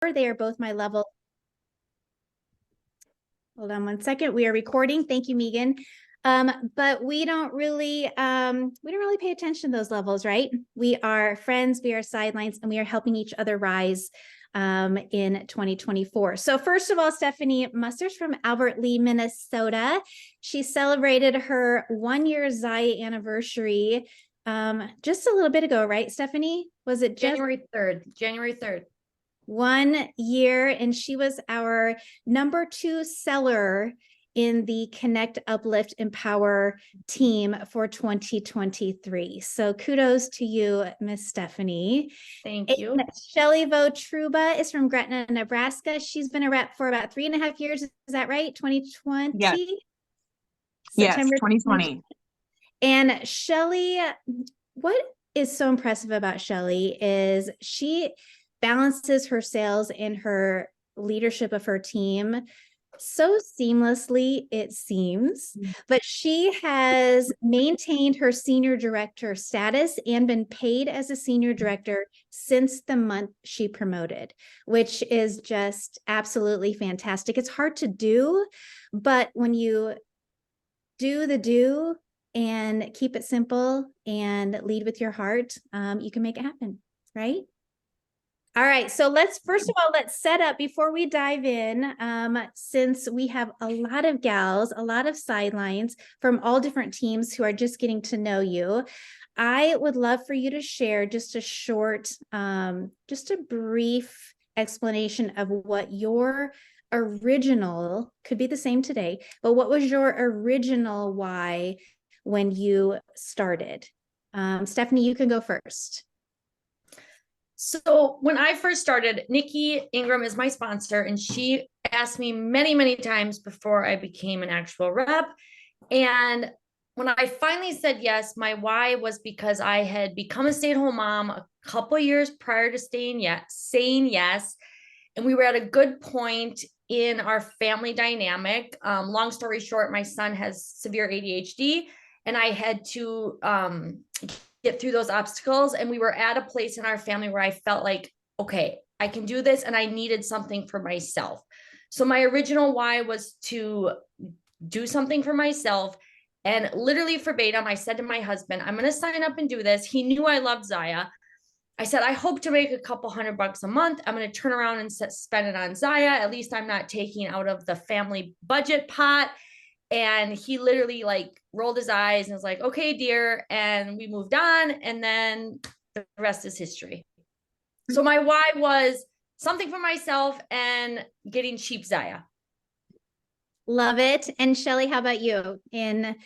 They are both my level. Hold on one second. We are recording. Thank you, Megan. But we don't really pay attention to those levels, right? We are friends, we are sidelines, and we are helping each other rise in 2024. So first of all, Stephanie Musters from Albert Lee, Minnesota. She celebrated her 1-year Zaya anniversary just a little bit ago, right, Stephanie? Was it just January 3rd. 1 year, and she was our #2 seller in the Connect, Uplift, Empower team for 2023. So kudos to you, Miss Stephanie. Thank you. Shelly Votruba is from Gretna, Nebraska. She's been a rep for about 3.5 years. Is that right? 2020? Yes. September 2020. And Shelly, what is so impressive about Shelly is she balances her sales and her leadership of her team so seamlessly, it seems, but she has maintained her senior director status and been paid as a senior director since the month she promoted, which is just absolutely fantastic. It's hard to do, but when you do and keep it simple and lead with your heart, you can make it happen, right? All right, so let's set up before we dive in, since we have a lot of gals, a lot of sidelines from all different teams who are just getting to know you. I would love for you to share just a short, just a brief explanation of what your original, could be the same today, but what was your original why when you started? Stephanie, you can go first. So when I first started, Nikki Ingram is my sponsor, and she asked me many, many times before I became an actual rep. And when I finally said yes, my why was because I had become a stay-at-home mom a couple years prior to saying yes. And we were at a good point in our family dynamic. Long story short, my son has severe ADHD, and I had to get through those obstacles. And we were at a place in our family where I felt like, okay, I can do this, and I needed something for myself. So my original why was to do something for myself. And literally verbatim, I said to my husband, I'm going to sign up and do this. He knew I loved Zaya. I said, I hope to make a couple $100 a month. I'm going to turn around and spend it on Zaya. At least I'm not taking out of the family budget pot. And he literally like rolled his eyes and was like, okay, dear. And we moved on. And then the rest is history. So my why was something for myself and getting cheap Zaya. Love it. And Shelly, how about you? In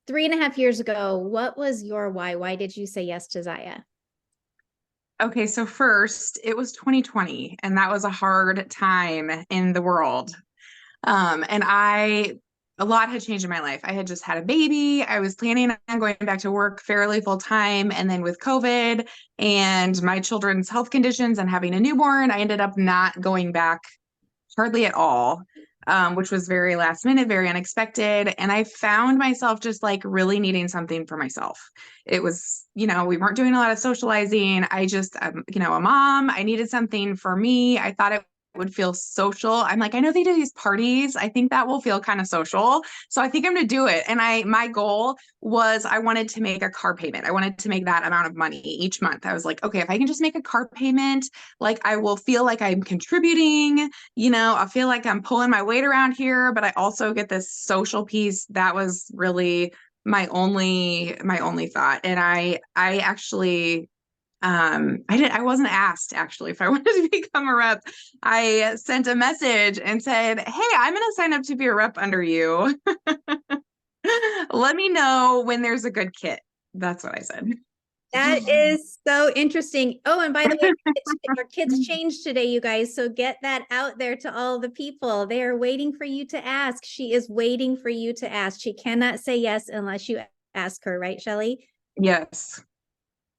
3.5 years ago, what was your why? Why did you say yes to Zaya? Okay, so first, it was 2020, and that was a hard time in the world. And a lot had changed in my life. I had just had a baby. I was planning on going back to work fairly full time. And then with COVID and my children's health conditions and having a newborn, I ended up not going back hardly at all, which was very last minute, very unexpected. And I found myself just like really needing something for myself. It was, we weren't doing a lot of socializing. I just, a mom, I needed something for me. I thought it would feel social. I'm like, I know they do these parties. I think that will feel kind of social. So I think I'm going to do it. And my goal was I wanted to make a car payment. I wanted to make that amount of money each month. I was like, okay, if I can just make a car payment, like I will feel like I'm contributing, I feel like I'm pulling my weight around here, but I also get this social piece. That was really my only thought. And I actually I wasn't asked actually if I wanted to become a rep. I sent a message and said, hey, I'm going to sign up to be a rep under you. Let me know when there's a good kit. That's what I said. That is so interesting. Oh, and by the way, our kids changed today, you guys. So get that out there to all the people. They are waiting for you to ask. She is waiting for you to ask. She cannot say yes unless you ask her, right, Shelly? Yes.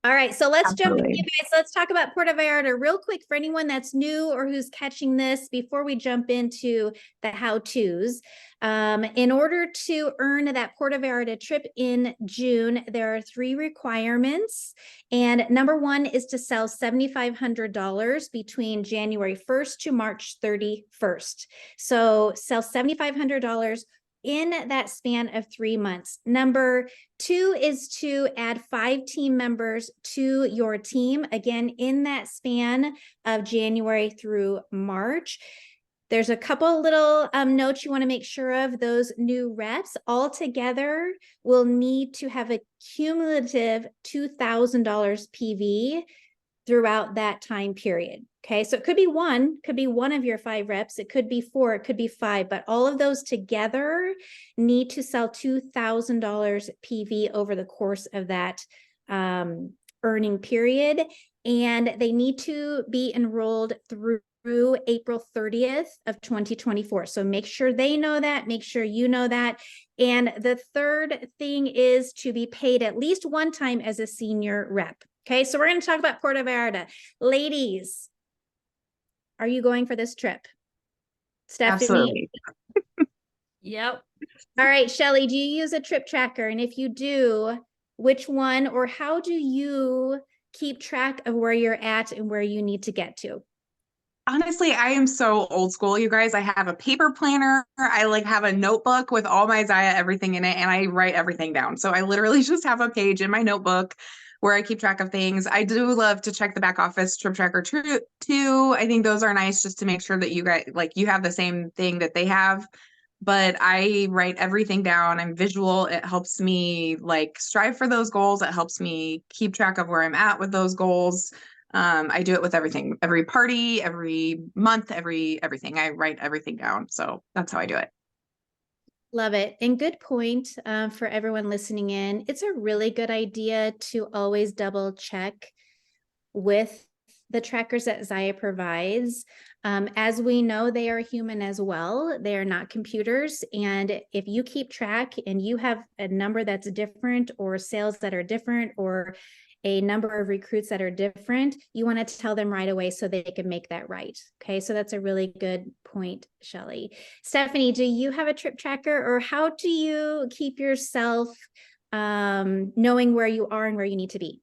All right, so let's jump in, Absolutely. guys. Let's talk about Puerto Vallarta real quick for anyone that's new or who's catching this before we jump into the how-tos. In order to earn that Puerto Vallarta trip in June, there are 3 requirements. And number 1 is to sell $7,500 between January 1st to March 31st. So sell $7,500 in that span of 3 months. Number 2 is to add 5 team members to your team, again, in that span of January through March. There's a couple little notes you want to make sure of. Those new reps all together will need to have a cumulative $2,000 PV throughout that time period. Okay, so it could be one of your 5 reps, it could be 4, it could be 5, but all of those together need to sell $2,000 PV over the course of that earning period, and they need to be enrolled through April 30th of 2024. So make sure they know that, make sure you know that. And the third thing is to be paid at least one time as a senior rep. Okay, so we're going to talk about Puerto Vallarta. Ladies, are you going for this trip? Stephanie? Absolutely. Yep. All right, Shelly, do you use a trip tracker? And if you do, which one, or how do you keep track of where you're at and where you need to get to? Honestly, I am so old school, you guys. I have a paper planner. I like have a notebook with all my Zaya everything in it, and I write everything down. So I literally just have a page in my notebook where I keep track of things. I do love to check the back office trip tracker too. I think those are nice just to make sure that you guys like you have the same thing that they have. But I write everything down. I'm visual. It helps me like strive for those goals. It helps me keep track of where I'm at with those goals. I do it with everything, every party, every month, everything. I write everything down. So that's how I do it. Love it. And good point for everyone listening in. It's a really good idea to always double check with the trackers that Zaya provides. As we know, they are human as well. They are not computers. And if you keep track and you have a number that's different or sales that are different or a number of recruits that are different, you want to tell them right away so they can make that right. Okay, so that's a really good point, Shelly. Stephanie, do you have a trip tracker, or how do you keep yourself knowing where you are and where you need to be?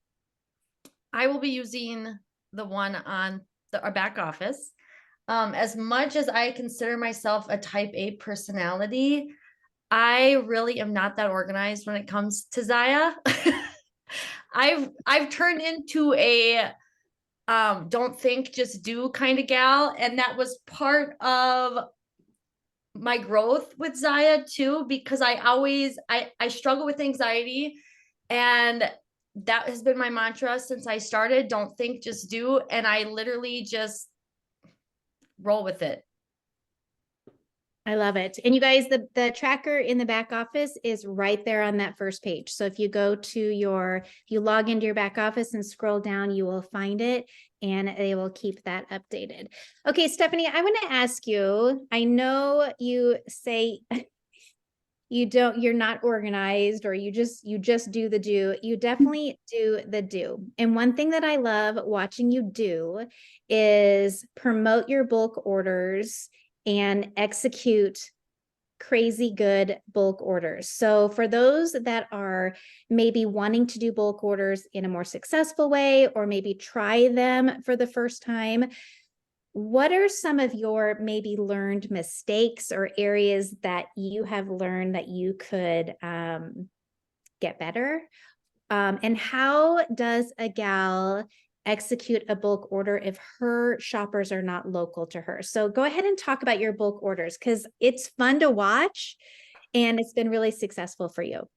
I will be using the one on our back office. As much as I consider myself a type A personality, I really am not that organized when it comes to Zaya. I've turned into a don't think, just do kind of gal, and that was part of my growth with Zaya too, because I struggle with anxiety, and that has been my mantra since I started. Don't think, just do. And I literally just roll with it. I love it. And you guys, the tracker in the back office is right there on that first page. So if you if you log into your back office and scroll down, you will find it, and they will keep that updated. Okay, Stephanie, I want to ask you, I know you say you're not organized, or you just do the do. You definitely do the do. And one thing that I love watching you do is promote your bulk orders and execute crazy good bulk orders. So for those that are maybe wanting to do bulk orders in a more successful way, or maybe try them for the first time, what are some of your maybe learned mistakes or areas that you have learned that you could get better? And how does a gal execute a bulk order if her shoppers are not local to her? So go ahead and talk about your bulk orders, because it's fun to watch and it's been really successful for you.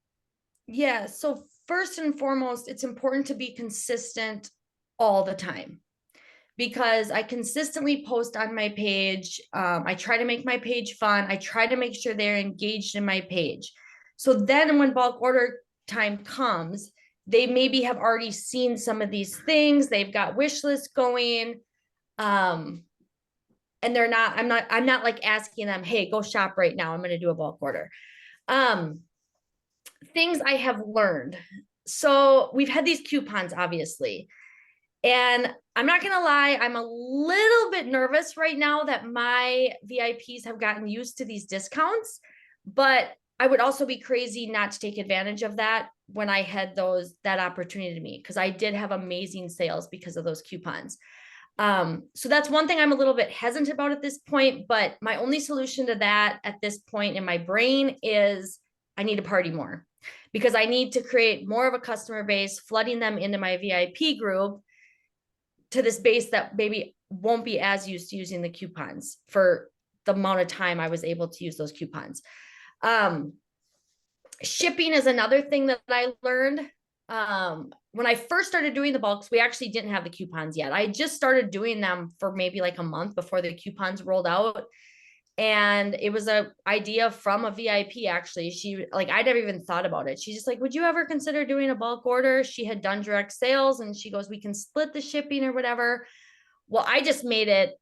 Yeah. So first and foremost, it's important to be consistent all the time, because I consistently post on my page. I try to make my page fun. I try to make sure they're engaged in my page. So then when bulk order time comes, they maybe have already seen some of these things. They've got wish lists going. And I'm not like asking them, hey, go shop right now. I'm going to do a bulk order. Things I have learned. so we've had these coupons, obviously. And I'm not going to lie, I'm a little bit nervous right now that my VIPs have gotten used to these discounts, but I would also be crazy not to take advantage of that when I had that opportunity to me, because I did have amazing sales because of those coupons. So that's one thing I'm a little bit hesitant about at this point, but my only solution to that at this point in my brain is I need to party more, because I need to create more of a customer base, flooding them into my VIP group, to this base that maybe won't be as used to using the coupons for the amount of time I was able to use those coupons. Shipping is another thing that I learned. When I first started doing the bulks, we actually didn't have the coupons yet. I just started doing them for maybe like a month before the coupons rolled out. And it was a idea from a VIP, actually. She, like, I never even thought about it. She's just like, would you ever consider doing a bulk order? She had done direct sales, and she goes, we can split the shipping or whatever. Well, I just made it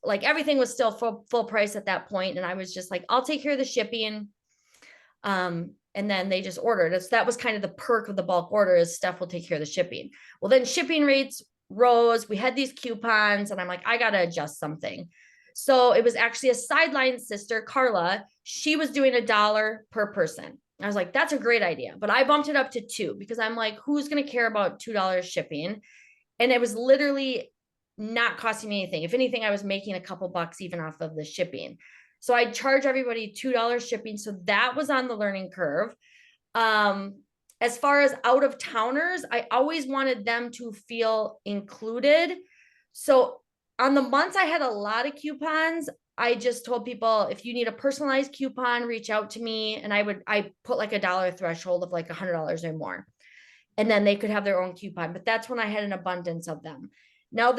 like everything was still full price at that point. And I was just like, I'll take care of the shipping. And then they just ordered. So that was kind of the perk of the bulk order, is Steph will take care of the shipping. Well, then shipping rates rose. We had these coupons, and I'm like, I got to adjust something. So it was actually a sideline sister, Carla. She was doing $1 per person. I was like, that's a great idea. But I bumped it up to $2, because I'm like, who's going to care about $2 shipping? And it was literally not costing me anything. If anything, I was making a couple bucks even off of the shipping. So I charge everybody $2 shipping. So that was on the learning curve. As far as out of towners, I always wanted them to feel included. So on the months I had a lot of coupons, I just told people, if you need a personalized coupon, reach out to me. And I put like $1 threshold of like $100 or more. And then they could have their own coupon. But that's when I had an abundance of them. Now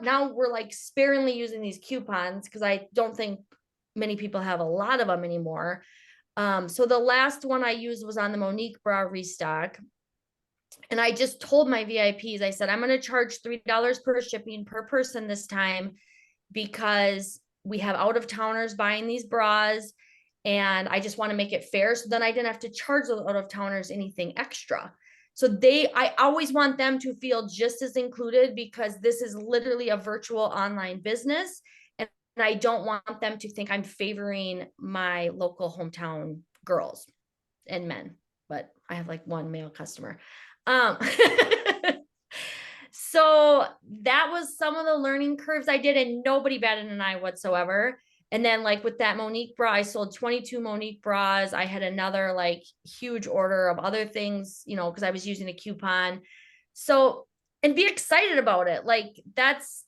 now we're like sparingly using these coupons, because I don't think many people have a lot of them anymore. So the last one I used was on the Monique bra restock. And I just told my VIPs, I said, I'm going to charge $3 per shipping per person this time, because we have out of towners buying these bras, and I just want to make it fair. So then I didn't have to charge the out of towners anything extra. So I always want them to feel just as included, because this is literally a virtual online business. And I don't want them to think I'm favoring my local hometown girls and men, but I have like one male customer. So that was some of the learning curves I did, and nobody batted an eye whatsoever. And then like with that Monique bra, I sold 22 Monique bras. I had another like huge order of other things, because I was using a coupon. So, and be excited about it. Like that's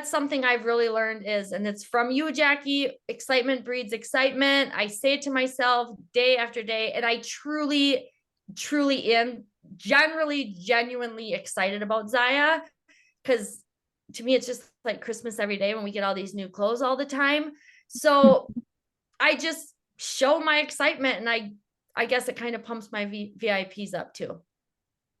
something I've really learned and it's from you, Jackie. Excitement breeds excitement. I say it to myself day after day, and I truly am genuinely excited about Zaya, because to me, it's just like Christmas every day when we get all these new clothes all the time. So I just show my excitement, and I guess it kind of pumps my VIPs up too.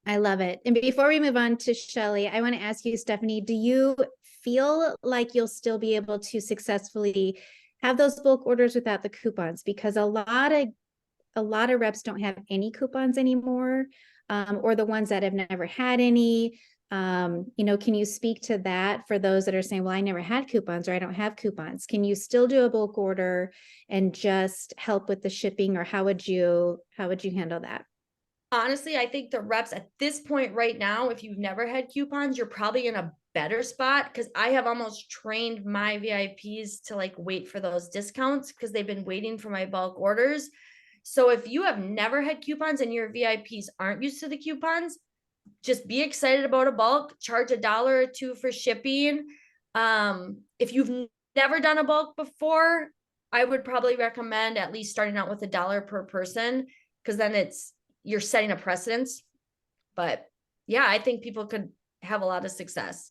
I love it. And before we move on to Shelly, I want to ask you, Stephanie, do you feel like you'll still be able to successfully have those bulk orders without the coupons? Because a lot of reps don't have any coupons anymore, or the ones that have never had any. Can you speak to that for those that are saying, well, I never had coupons, or I don't have coupons? Can you still do a bulk order and just help with the shipping, or how would you handle that? Honestly, I think the reps at this point right now, if you've never had coupons, you're probably in a better spot, because I have almost trained my VIPs to like wait for those discounts, because they've been waiting for my bulk orders. So if you have never had coupons and your VIPs aren't used to the coupons, just be excited about a bulk, charge $1 or $2 for shipping. If you've never done a bulk before, I would probably recommend at least starting out with $1 per person, because then you're setting a precedence. But yeah, I think people could have a lot of success.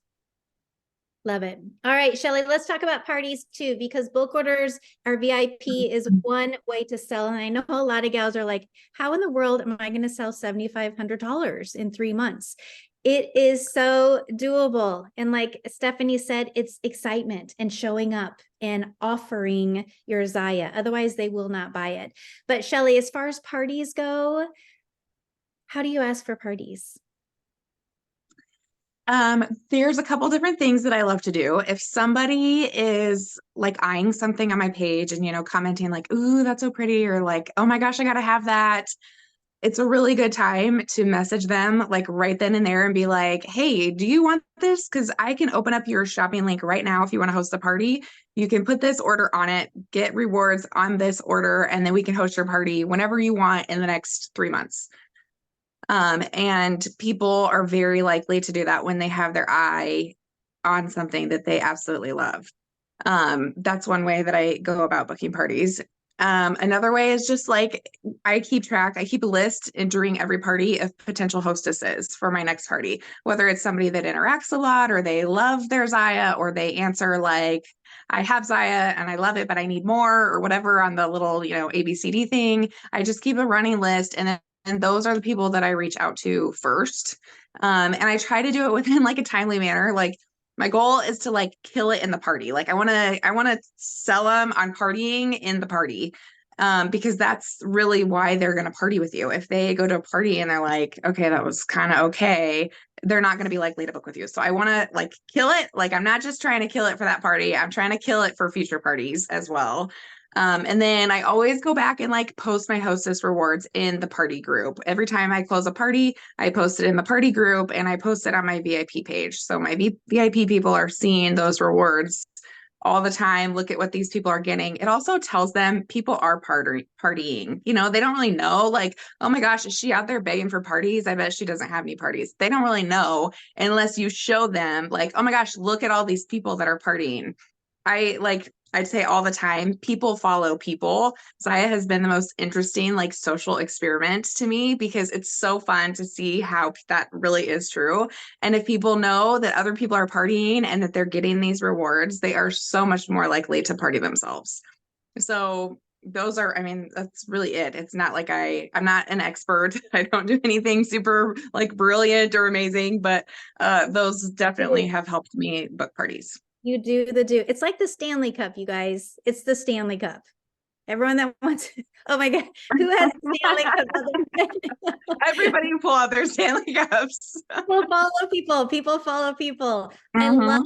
Love it. All right, Shelly, let's talk about parties too, because bulk orders, our VIP is one way to sell. And I know a lot of gals are like, how in the world am I going to sell $7,500 in 3 months? It is so doable. And like Stephanie said, it's excitement and showing up and offering your Zaya. Otherwise, they will not buy it. But Shelly, as far as parties go, How do you ask for parties? There's a couple different things that I love to do. If somebody is like eyeing something on my page and, commenting like, ooh, that's so pretty, or like, oh my gosh, I gotta have that. It's a really good time to message them like right then and there and be like, hey, do you want this? Because I can open up your shopping link right now if you want to host a party. You can put this order on it, get rewards on this order, and then we can host your party whenever you want in the next 3 months. And people are very likely to do that when they have their eye on something that they absolutely love. That's one way that I go about booking parties. Another way is just like I keep a list during every party of potential hostesses for my next party, whether it's somebody that interacts a lot or they love their Zaya or they answer like, I have Zaya and I love it, but I need more or whatever on the little, ABCD thing. I just keep a running list and those are the people that I reach out to first. And I try to do it within like a timely manner. Like my goal is to like kill it in the party. Like I want to sell them on partying in the party. Because that's really why they're going to party with you. If they go to a party and they're like, okay, that was kind of okay, they're not going to be likely to book with you. So I want to like kill it. Like I'm not just trying to kill it for that party. I'm trying to kill it for future parties as well. And then I always go back and like post my hostess rewards in the party group. Every time I close a party, I post it in the party group and I post it on my VIP page. So my VIP people are seeing those rewards all the time. Look at what these people are getting. It also tells them people are partying. They don't really know like, oh my gosh, is she out there begging for parties? I bet she doesn't have any parties. They don't really know unless you show them like, oh my gosh, look at all these people that are partying. I'd say all the time, people follow people. Zaya has been the most interesting, like social experiment to me because it's so fun to see how that really is true. And if people know that other people are partying and that they're getting these rewards, they are so much more likely to party themselves. So that's really it. It's not like I'm not an expert. I don't do anything super like brilliant or amazing, but those definitely have helped me book parties. You do. It's like the Stanley Cup, you guys. It's the Stanley Cup. Everyone that wants, oh my God, who has the Stanley Cup? Everybody pull out their Stanley Cups. People follow people. People follow people. I love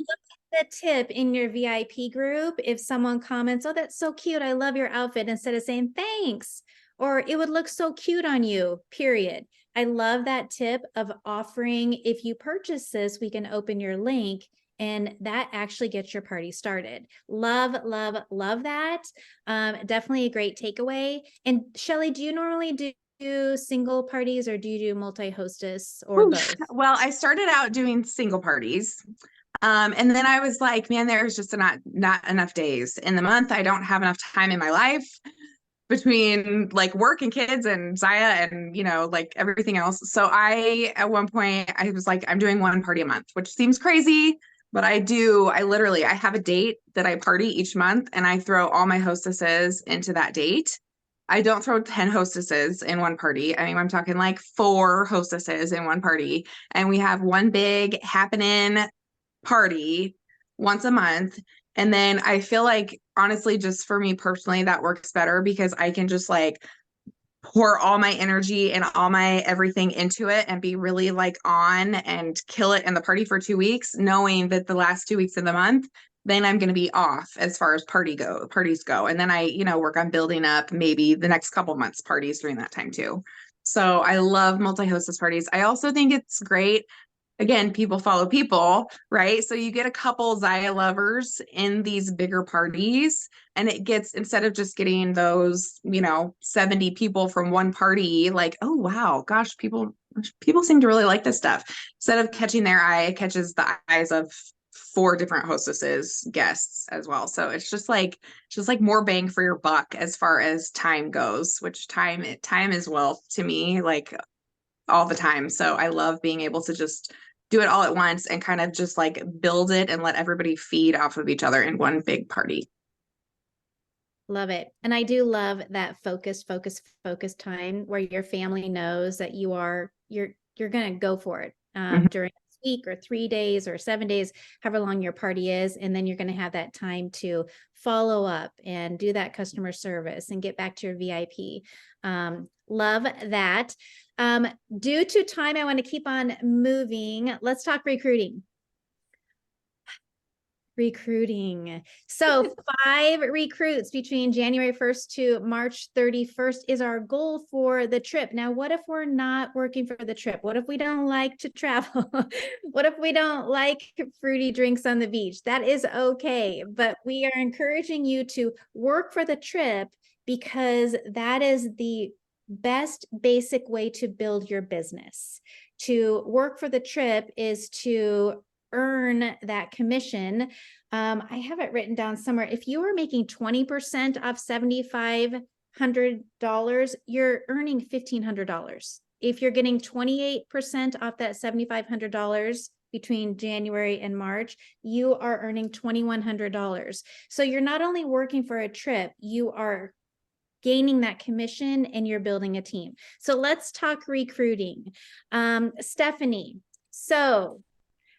the tip in your VIP group. If someone comments, oh, that's so cute, I love your outfit, instead of saying thanks, or it would look so cute on you, period. I love that tip of offering, if you purchase this, we can open your link. And that actually gets your party started. Love, love, love that. Definitely a great takeaway. And Shelly, do you normally do single parties or do you do multi-hostess or both? Well, I started out doing single parties. And then I was like, man, there's just not enough days in the month. I don't have enough time in my life between like work and kids and Zaya and, like everything else. So at one point I was like, I'm doing one party a month, which seems crazy, but I have a date that I party each month and I throw all my hostesses into that date. I don't throw 10 hostesses in one party. I mean, I'm talking like 4 hostesses in one party. And we have one big happening party once a month. And then I feel like, honestly, just for me personally, that works better because I can just like pour all my energy and all my everything into it and be really like on and kill it in the party for 2 weeks, knowing that the last 2 weeks of the month, then I'm going to be off as far as parties go. And then I, work on building up maybe the next couple months parties during that time too. So I love multi-hostess parties. I also think it's great. Again, people follow people, right? So you get a couple Zaya lovers in these bigger parties, and it gets, instead of just getting those, 70 people from one party, like, oh wow, gosh, people seem to really like this stuff. Instead of catching their eye, it catches the eyes of 4 different hostesses, guests as well. So it's just like more bang for your buck as far as time goes, which time is wealth to me, like all the time. So I love being able to just do it all at once and kind of just like build it and let everybody feed off of each other in one big party. Love it. And I do love that focus time where your family knows that you're going to go for it during this week or 3 days or 7 days, however long your party is. And then you're going to have that time to follow up and do that customer service and get back to your VIP. Love that. Due to time, I want to keep on moving. Let's talk recruiting. Recruiting. So 5 recruits between January 1st to March 31st is our goal for the trip. Now, what if we're not working for the trip? What if we don't like to travel? What if we don't like fruity drinks on the beach? That is okay, but we are encouraging you to work for the trip because that is the best basic way to build your business. To work for the trip is to earn that commission. I have it written down somewhere. If you are making 20% off $7,500, you're earning $1,500. If you're getting 28% off that $7,500 between January and March, you are earning $2,100. So you're not only working for a trip, you are gaining that commission and you're building a team. So let's talk recruiting. Stephanie, so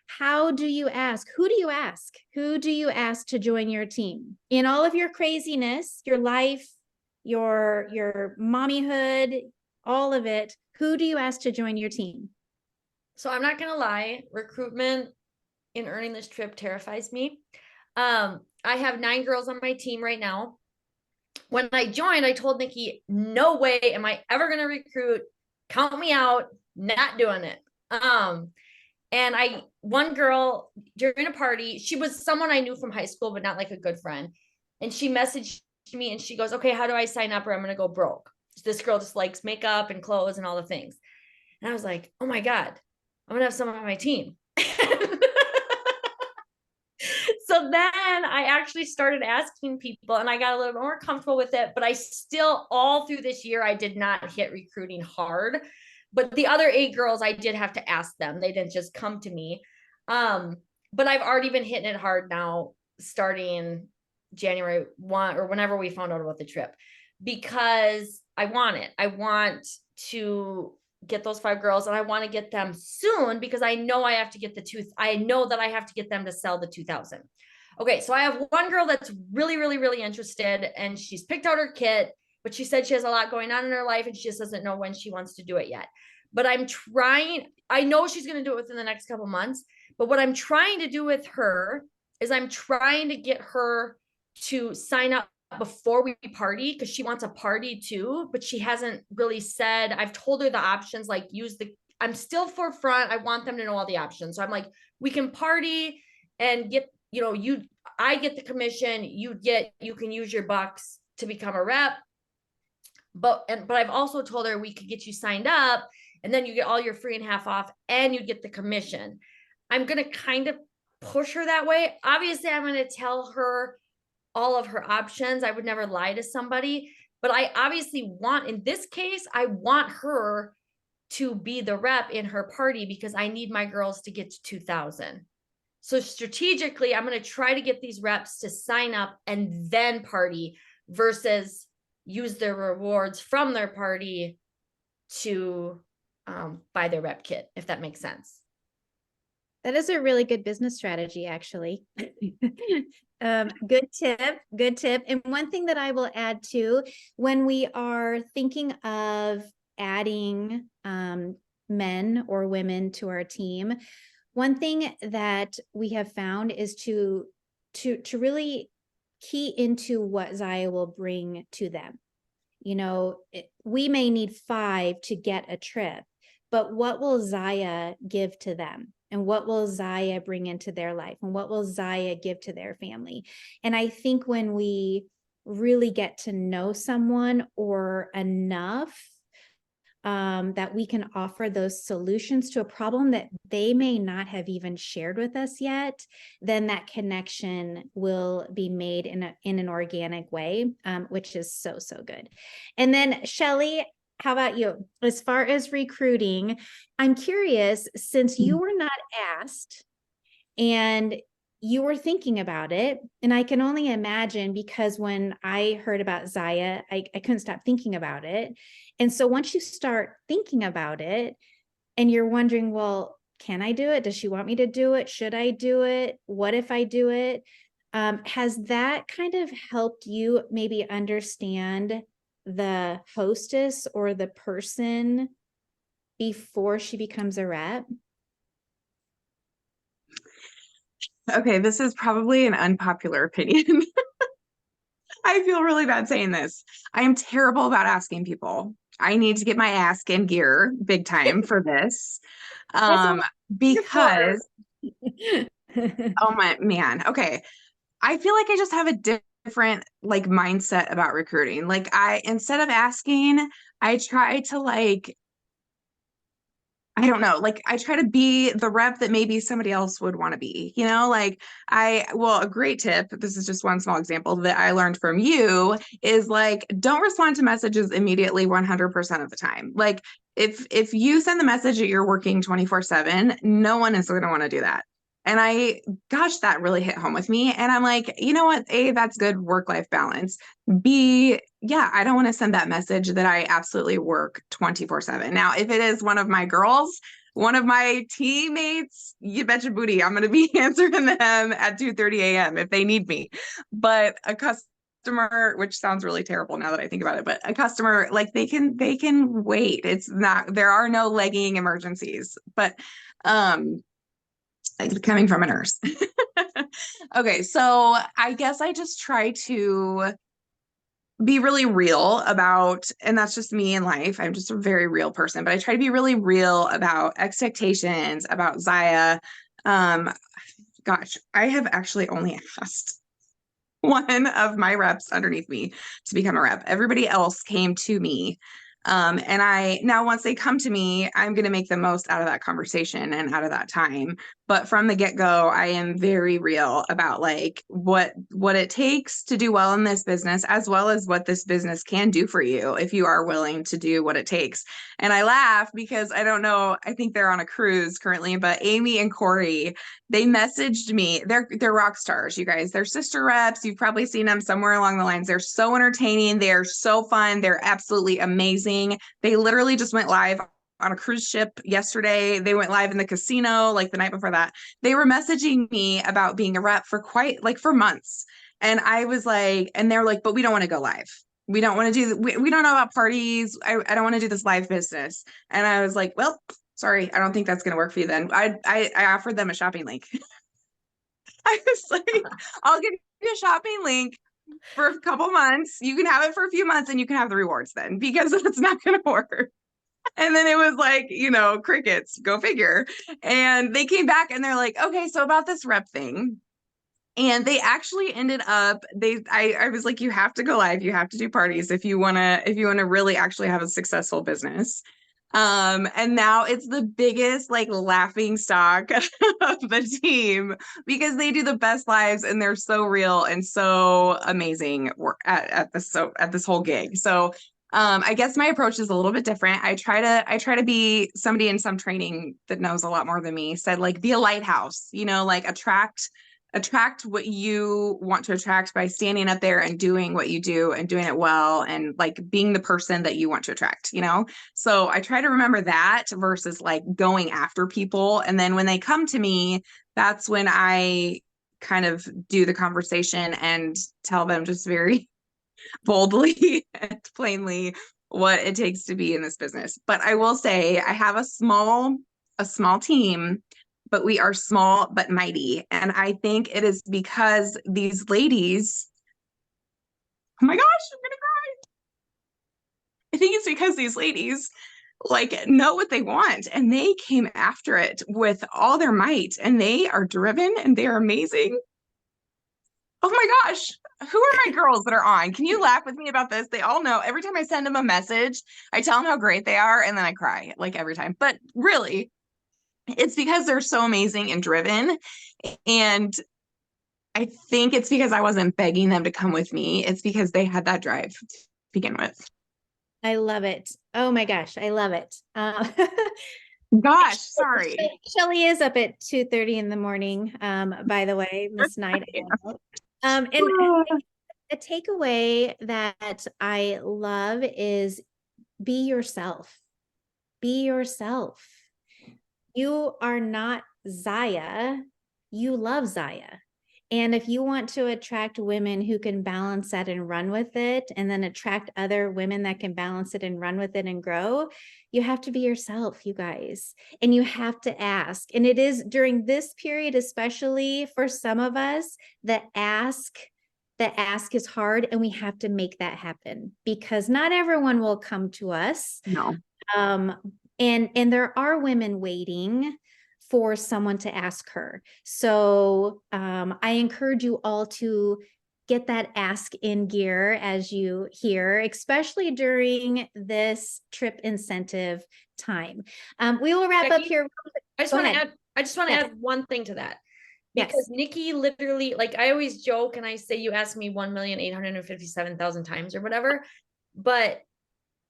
how do you ask? Who do you ask? Who do you ask to join your team? In all of your craziness, your life, your mommyhood, all of it, who do you ask to join your team? So I'm not going to lie, recruitment in earning this trip terrifies me. I have 9 girls on my team right now. When I joined, I told Nikki, no way am I ever going to recruit. Count me out, not doing it. And one girl during a party, she was someone I knew from high school, but not like a good friend. And she messaged me and she goes, okay, how do I sign up or I'm going to go broke? This girl just likes makeup and clothes and all the things. And I was like, oh my God, I'm going to have someone on my team. So then I actually started asking people and I got a little more comfortable with it, but I still, all through this year, I did not hit recruiting hard. But the other 8 girls, I did have to ask them. They didn't just come to me. But I've already been hitting it hard now, starting January 1 or whenever we found out about the trip, because I want it. I want to get those 5 girls and I want to get them soon because I know I have to get I know that I have to get them to sell the 2,000. Okay. So I have one girl that's really, really, really interested and she's picked out her kit, but she said she has a lot going on in her life and she just doesn't know when she wants to do it yet. But I'm trying, I know she's going to do it within the next couple months, but what I'm trying to do with her is I'm trying to get her to sign up before we party because she wants a party too, but she hasn't really said. I've told her the options, like I'm still forefront. I want them to know all the options. So I'm like, we can party and get, I get the commission, you can use your bucks to become a rep. But I've also told her we could get you signed up and then you get all your free and half off and you get the commission. I'm going to kind of push her that way. Obviously, I'm going to tell her all of her options. I would never lie to somebody, but I obviously in this case, I want her to be the rep in her party because I need my girls to get to 2,000. So strategically, I'm going to try to get these reps to sign up and then party versus use their rewards from their party to buy their rep kit, if that makes sense. That is a really good business strategy, actually. Good tip. And one thing that I will add too, when we are thinking of adding men or women to our team, one thing that we have found is to really key into what Zaya will bring to them. We may need 5 to get a trip, but what will Zaya give to them? And what will Zaya bring into their life? And what will Zaya give to their family? And I think when we really get to know someone or enough that we can offer those solutions to a problem that they may not have even shared with us yet, then that connection will be made in an organic way, which is so, so good. And then Shelly, how about you? As far as recruiting, I'm curious, since you were not asked and you were thinking about it, and I can only imagine because when I heard about Zaya, I couldn't stop thinking about it. And so once you start thinking about it and you're wondering, well, can I do it? Does she want me to do it? Should I do it? What if I do it? Has that kind of helped you maybe understand the hostess or the person before she becomes a rep? Okay, this is probably an unpopular opinion. I feel really bad saying this. I am terrible about asking people. I need to get my ass in gear big time for this. That's what Um, we're here for. because oh my man, okay. I feel like I just have a different like mindset about recruiting. Like I instead of asking, I try to like I don't know, like I try to be the rep that maybe somebody else would want to be, you know, like a great tip, this is just one small example that I learned from you is like, don't respond to messages immediately 100% of the time. Like if you send the message that you're working 24/7, no one is going to want to do that. And gosh, that really hit home with me. And I'm like, you know what? A, that's good work-life balance. B, yeah, I don't want to send that message that I absolutely work 24/7. Now, if it is one of my girls, one of my teammates, you bet your booty, I'm going to be answering them at 2:30 a.m. if they need me. But a customer, which sounds really terrible now that I think about it, but a customer, like they can wait. It's not, there are no legging emergencies. But coming from a nurse. Okay, so I guess I just try to be really real about, and that's just me in life. I'm just a very real person, but I try to be really real about expectations, about Zaya. Um, Gosh, I have actually only asked one of my reps underneath me to become a rep. Everybody else came to me. And now once they come to me, I'm going to make the most out of that conversation and out of that time. But from the get-go, I am very real about like what it takes to do well in this business, as well as what this business can do for you if you are willing to do what it takes. And I laugh because I don't know, I think they're on a cruise currently, but Amy and Corey, they messaged me. They're rock stars, you guys. They're sister reps. You've probably seen them somewhere along the lines. They're so entertaining. They're so fun. They're absolutely amazing. They literally just went live on a cruise ship yesterday. They went live in the casino like the night before that. They were messaging me about being a rep for for months. And I was like, and they're like, but we don't want to go live. We don't want to do, we don't know about parties. I don't want to do this live business. And I was like, well, sorry, I don't think that's going to work for you then. I offered them a shopping link. I was like, I'll give you a shopping link for a couple months. You can have it for a few months and you can have the rewards then because it's not going to work. And then it was like, crickets, go figure. And they came back and they're like, okay, so about this rep thing. And they actually ended up, I was like, you have to go live, you have to do parties if you wanna really actually have a successful business. And now it's the biggest like laughing stock of the team because they do the best lives and they're so real and so amazing at this whole gig. So I guess my approach is a little bit different. I try to be somebody in some training that knows a lot more than me said, like, be a lighthouse, like attract what you want to attract by standing up there and doing what you do and doing it well and like being the person that you want to attract, So I try to remember that versus like going after people. And then when they come to me, that's when I kind of do the conversation and tell them just very boldly and plainly what it takes to be in this business. But I will say I have a small team, but we are small but mighty. And I think it is because these ladies, oh my gosh, I'm gonna cry. I think it's because these ladies like know what they want and they came after it with all their might and they are driven and they are amazing. Oh my gosh. Who are my girls that are on? Can you laugh with me about this? They all know. Every time I send them a message, I tell them how great they are and then I cry like every time. But really, it's because they're so amazing and driven. And I think it's because I wasn't begging them to come with me. It's because they had that drive to begin with. I love it. Oh my gosh, I love it. Gosh, sorry. Shelly is up at 2:30 in the morning, by the way, Miss Night Owl. And a takeaway that I love is be yourself. Be yourself. You are not Zaya. You love Zaya. And if you want to attract women who can balance that and run with it, and then attract other women that can balance it and run with it and grow, you have to be yourself, you guys. And you have to ask. And it is during this period, especially for some of us, the ask is hard, and we have to make that happen because not everyone will come to us. No. And there are women waiting for someone to ask her. So I encourage you all to get that ask in gear as you hear, especially during this trip incentive time. We will wrap up Becky, here. I just Go want to ahead. add, I just want to Yes. add one thing to that. Yes. Because Nikki literally, like I always joke and I say, you asked me 1,857,000 times or whatever, but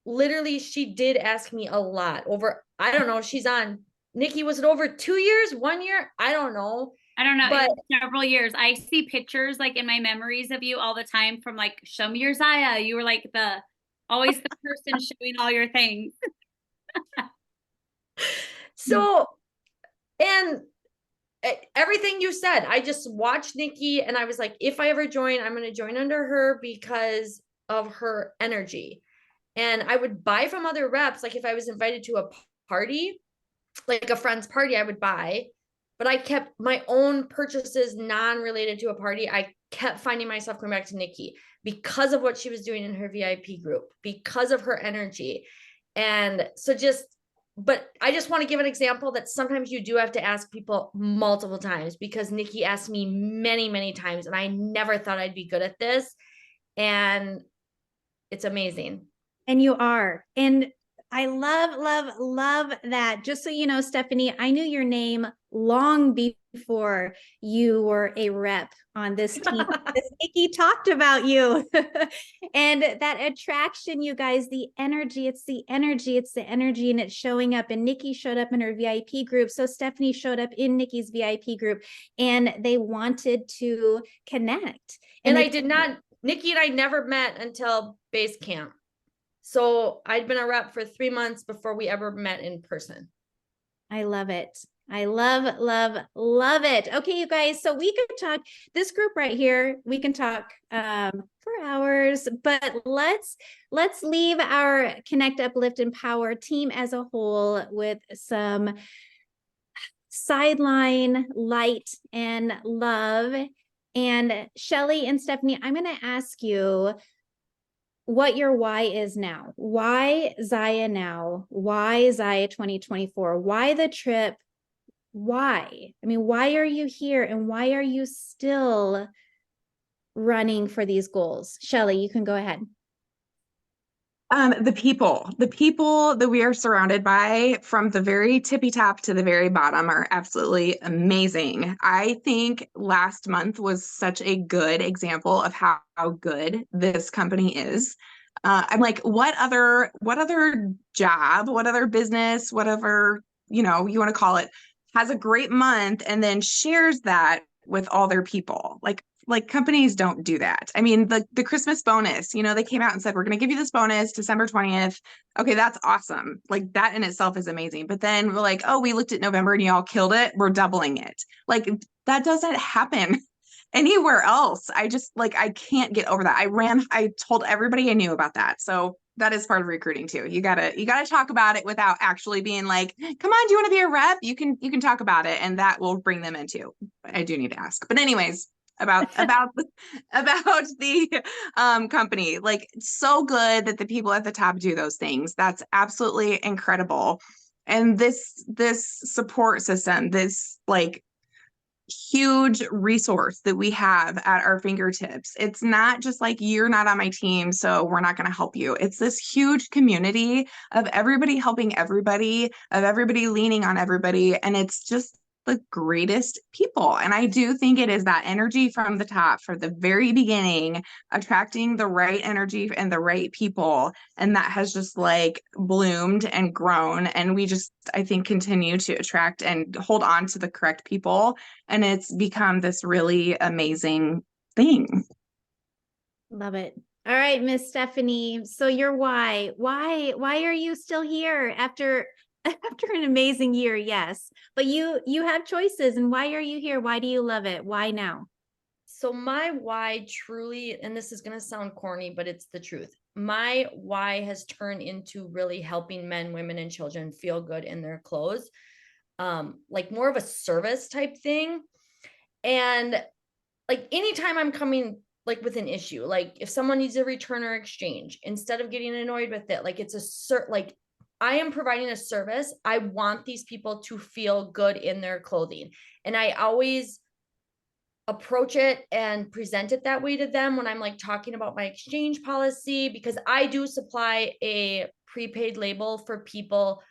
literally she did ask me a lot over, I don't know, she's on, Nikki, was it over 2 years, 1 year? I don't know. I don't know, But it was several years. I see pictures like in my memories of you all the time from like, show me your Zaya. You were like always the person showing all your things. so, and everything you said, I just watched Nikki and I was like, if I ever join, I'm going to join under her because of her energy. And I would buy from other reps. Like if I was invited to a party, like a friend's party, I would buy, but I kept my own purchases non-related to a party. I kept finding myself going back to Nikki because of what she was doing in her VIP group, because of her energy. And so but I just want to give an example that sometimes you do have to ask people multiple times, because Nikki asked me many, many times and I never thought I'd be good at this. And it's amazing. And you are. And I love that. Just so you know, Stephanie, I knew your name long before you were a rep on this team. Nikki talked about you. And that attraction, you guys, the energy, it's the energy, and it's showing up. And Nikki showed up in her VIP group. So Stephanie showed up in Nikki's VIP group, and they wanted to connect. And I did not, Nikki and I never met until base camp. So I'd been a rep for 3 months before we ever met in person. I love it. I love it. Okay, you guys. So we could talk, this group right here, we can talk for hours, but let's leave our Connect, Uplift, Empower team as a whole with some sideline light and love. And Shelly and Stephanie, I'm going to ask you what your why is now. Why Zaya now? Why Zaya 2024? Why the trip? Why? I mean, why are you here, and why are you still running for these goals? Shelly, you can go ahead. The people that we are surrounded by from the very tippy top to the very bottom are absolutely amazing. I think last month was such a good example of how good this company is. I'm like, what other job, what other business, whatever, you want to call it, has a great month and then shares that with all their people? Like companies don't do that. I mean, the Christmas bonus, they came out and said, we're going to give you this bonus December 20th. Okay, that's awesome. Like that in itself is amazing. But then we're like, oh, we looked at November and y'all killed it. We're doubling it. Like that doesn't happen anywhere else. I can't get over that. I told everybody I knew about that. So that is part of recruiting too. You gotta talk about it without actually being like, come on, do you want to be a rep? You can talk about it, and that will bring them into. I do need to ask. But anyways, about the company, like so good that the people at the top do those things. That's absolutely incredible. And this support system, this like huge resource that we have at our fingertips. It's not just like, you're not on my team, so we're not going to help you. It's this huge community of everybody helping everybody, of everybody leaning on everybody. And it's just the greatest people. And I do think it is that energy from the top, for the very beginning, attracting the right energy and the right people. And that has just like bloomed and grown. And we just, I think, continue to attract and hold on to the correct people. And it's become this really amazing thing. Love it. All right, Miss Stephanie. So your why are you still here after an amazing year? Yes, but you have choices. And why are you here? Why do you love it? Why now? So my why truly, and this is going to sound corny, but it's the truth. My why has turned into really helping men, women, and children feel good in their clothes. Like more of a service type thing. And like anytime I'm coming like with an issue, like if someone needs a return or exchange, instead of getting annoyed with it, like it's like I am providing a service. I want these people to feel good in their clothing. And I always approach it and present it that way to them when I'm like talking about my exchange policy, because I do supply a prepaid label for people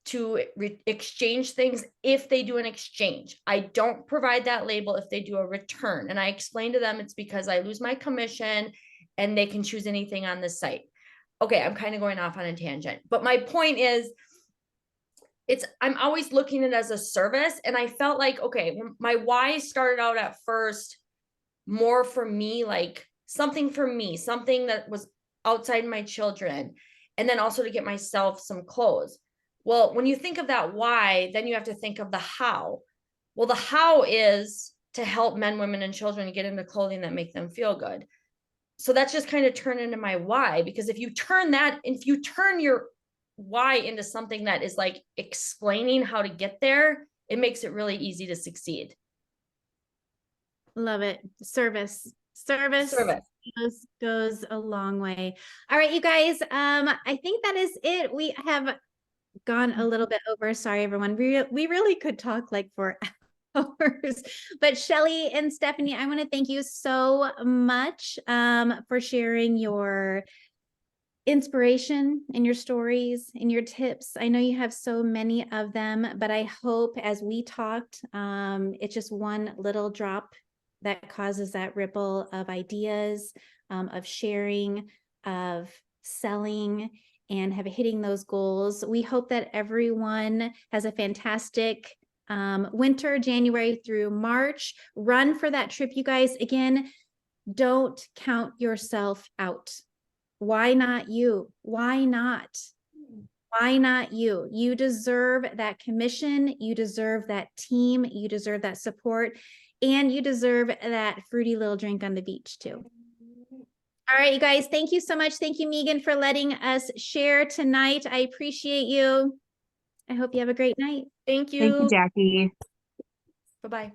to exchange things if they do an exchange. I don't provide that label if they do a return. And I explain to them it's because I lose my commission and they can choose anything on the site. Okay, I'm kind of going off on a tangent, but my point is I'm always looking at it as a service. And I felt like, okay, my why started out at first more for me, like something for me, something that was outside my children, and then also to get myself some clothes. Well, when you think of that why, then you have to think of the how. Well, the how is to help men, women, and children get into clothing that make them feel good. So that's just kind of turned into my why, because if you turn your why into something that is like explaining how to get there, it makes it really easy to succeed. Love it. Service Service. goes a long way. All right, you guys. I think that is it. We have gone a little bit over. Sorry, everyone. We really could talk like for hours. But Shelly and Stephanie, I want to thank you so much for sharing your inspiration and your stories and your tips. I know you have so many of them, but I hope as we talked, it's just one little drop that causes that ripple of ideas, of sharing, of selling, and have hitting those goals. We hope that everyone has a fantastic winter, January through March. Run for that trip, you guys. Again, don't count yourself out. Why not you? Why not? Why not you? You deserve that commission. You deserve that team. You deserve that support. And you deserve that fruity little drink on the beach too. All right, you guys, thank you so much. Thank you, Megan, for letting us share tonight. I appreciate you. I hope you have a great night. Thank you. Thank you, Jackie. Bye-bye.